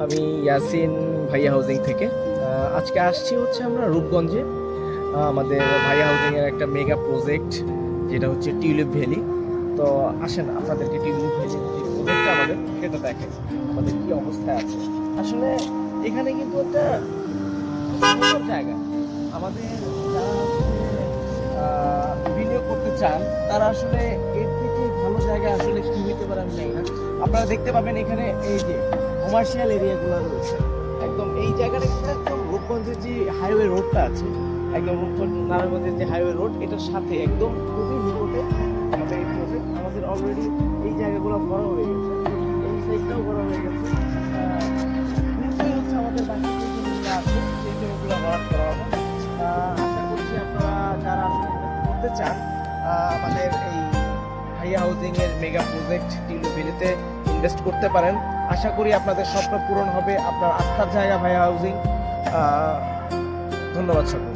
আমি ইয়াসিন ভাইয়া হাউজিং থেকে আজকে আসছি হচ্ছে আমরা রূপগঞ্জে আমাদের ভাইয়া হাউজিংয়ের একটা মেগা প্রজেক্ট যেটা হচ্ছে টিউলিপ ভ্যালি। তো আসেন আপনাদেরকে টিউলিপ ভ্যালির যে প্রজেক্টটা আমাদের সেটা দেখেন আমাদের কি অবস্থায় আছে। আসলে এখানে কিন্তু একটা সুন্দর জায়গা, আমাদের যারা বিনিয়োগ করতে চান তারা আসলে এর থেকে ভালো জায়গা আসলে কি হতে পারে আমি জানি না। আপনারা দেখতে পাবেন এখানে এই যে কমার্শিয়াল এরিয়াগুলো রয়েছে, একদম এই জায়গাটা কিন্তু একদম রূপগঞ্জের যে হাইওয়ে রোডটা আছে, একদম রূপগঞ্জ নারায়ণগঞ্জের যে হাইওয়ে রোড এটার সাথে একদম খুবই নিকটে আমাদের এই প্রজেক্ট। আমাদের অলরেডি এই জায়গাগুলো বড় হয়ে গেছে, এই সাইডটাও বড় হয়ে গেছে। নিশ্চয়ই হচ্ছে আমাদের বাকি যে জমিগুলো আছে সেই জমিগুলো ভরাট করা হবে। আশা করছি আপনারা যারা আসলে invest করতে চান আমাদের এই ভাইয়া হাউজিং এর মেগা প্রজেক্ট টিউলিপ ভ্যালিতে ইনভেস্ট করতে পারেন। আশা করি আপনাদের স্বপ্ন পূরণ হবে, আপনার আস্থার জায়গা ভাইয়া হাউজিং। ধন্যবাদ সকলকে।